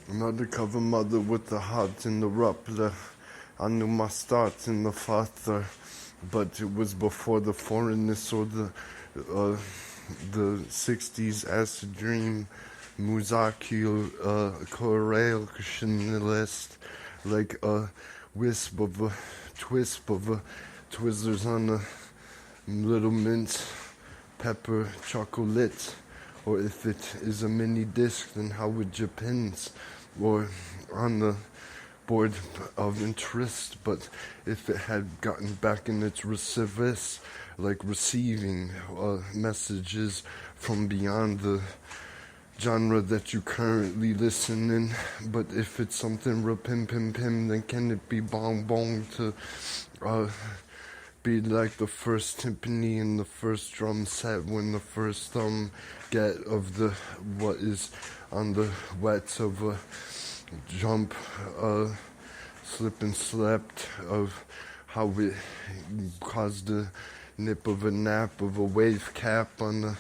An undercover mother with the heart in the Rappler. I knew my start in the father, but it was before the foreignness or the 60s acid dream. Muzakil, correlationalist, like a wisp of a twisp of a Twizzlers on a little mint pepper chocolate. Or if it is a mini disc, then how would you pins? Or on the board of interest, but if it had gotten back in its reservice, like receiving messages from beyond the genre that you currently listen in, but if it's something pim pim pim, then can it be bong bong to be like the first timpani in the first drum set when the first thumb get of the what is on the wets of a jump, slip and slept of how it caused a nip of a nap of a wave cap on the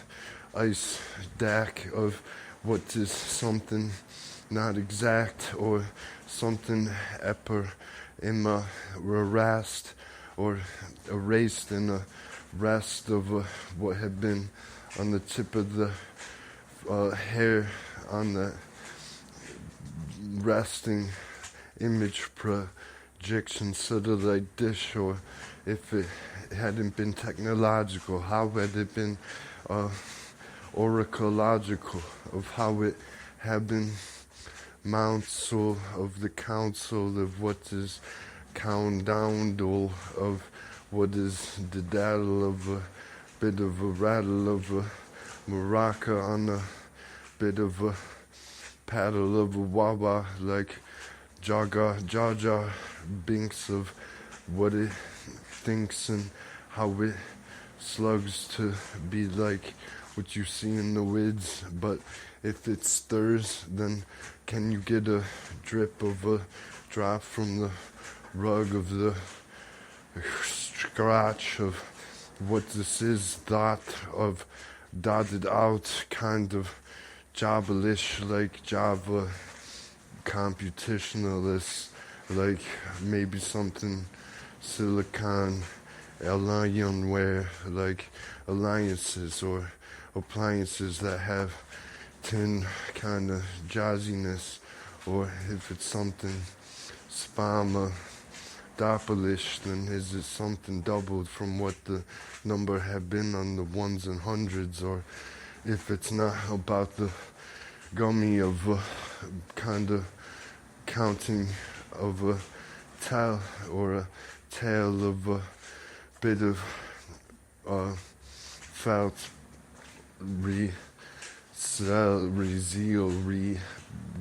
ice deck of what is something not exact or something harassed or erased in a rest of what had been on the tip of the hair on the resting image projection satellite dish, or if it hadn't been technological, how had it been oracological of how it had been mounsel of the council of what is countdown of what is the daddle of a bit of a rattle of a maraca on a bit of a paddle of a wawa, like Jaja Binks of what it thinks and how it slugs to be like what you see in the wids. But if it stirs, then can you get a drip of a drop from the rug of the scratch of what this is, thought of dotted out kind of Java-ish, like Java computationalist, like maybe something Silicon Alienware, like alliances or appliances that have tin kind of jazziness, or if it's something spama doppelish, then is it something doubled from what the number had been on the ones and hundreds, or if it's not about the gummy of a kind of counting of a tale or a tale of a bit of felt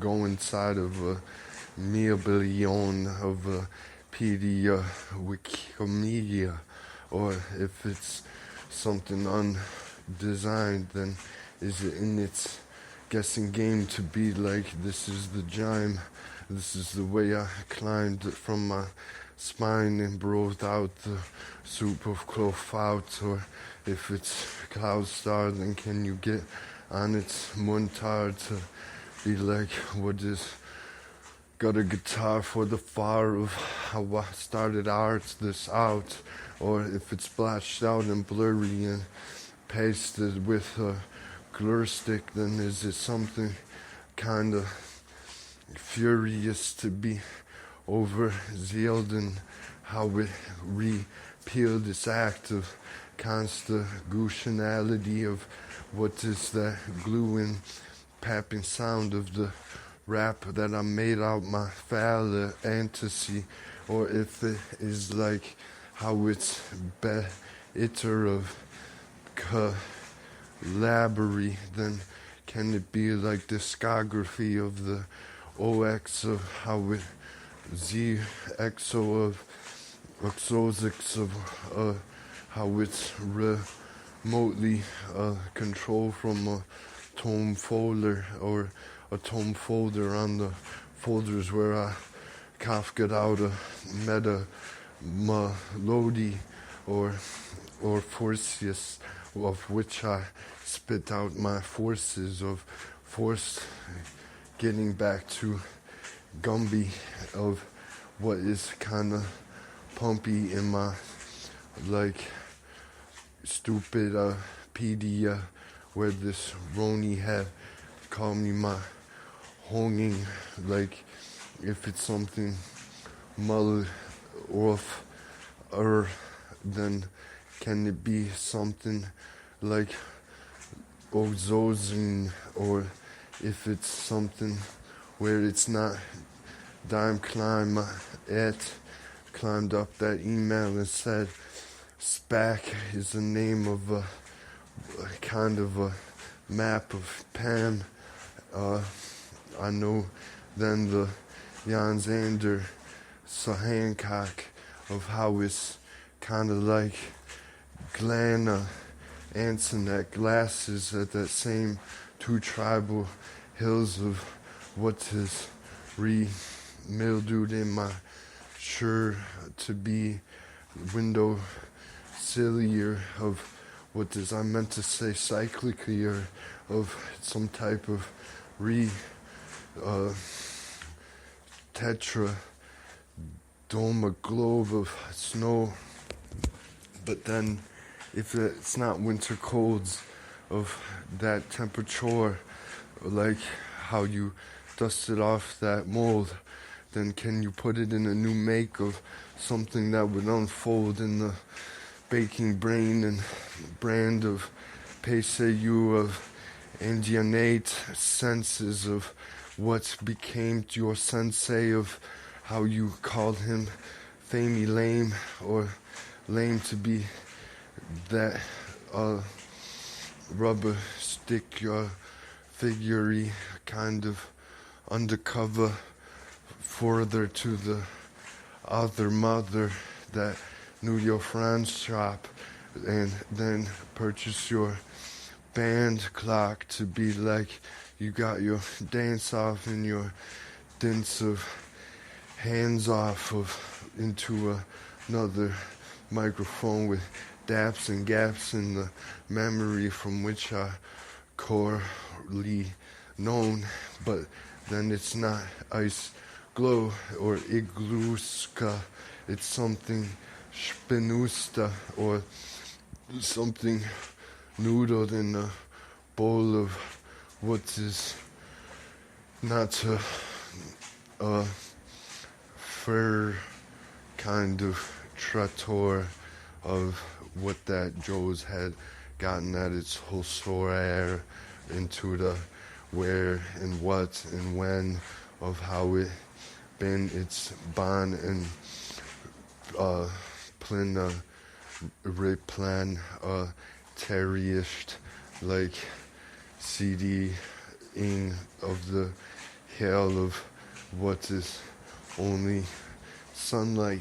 go inside of a million of a pedia wikimedia, or if it's something undesigned, then is it in its guessing game to be like, this is the gym, this is the way I climbed from my spine and breathed out the soup of cloth, or if it's cloud star, then can you get on its muntard to be like, what is got a guitar for the fire of how I started art this out, or if it's splashed out and blurry and pasted with a glur stick, then is it something kind of furious to be overzealed in how it repealed this act of constitutionality of what is that gluing, papping sound of the rap that I made out my foul fantasy, or if it is like how it's bitter of collaborate, then can it be like discography of the OX of how it ZXO of exosics of how it's remotely controlled from a tome folder, or a tome folder on the folders where I Kafka'd out a meta melody or forces of which I spit out my forces of force getting back to Gumby of what is kinda pumpy in my like stupid PD where this Roni had called me my honging, like if it's something mull off or then can it be something like ozozing, or if it's something where it's not dime climbed up that email and said SPAC is the name of a kind of a map of Pam. I know then the Jan Zander Hancock of how it's kind of like Glenna Antoinette glasses at that same two tribal hills of what is re-mildewed in my sure to be window sillier of what is I meant to say cyclically or of some type of tetra dome globe of snow. But then if it's not winter colds of that temperature, like how you dusted off that mold, then can you put it in a new make of something that would unfold in the baking brain and brand of PCU of indianate senses of what became your sensei of how you called him famey lame or lame to be that rubber stick figurey kind of undercover further to the other mother that knew your friend's shop and then purchase your band clock to be like you got your dance off and your dance of hands off of into another microphone with daps and gaps in the memory from which I corely known, but then it's not ice glow or iglooska, it's something spinusta or something noodled in a bowl of what is not a fur kind of trattor of what that Joe's had gotten at its whole soir into the where and what and when of how it been its ban and plan replan terrorished like CD in of the hell of what is only sunlight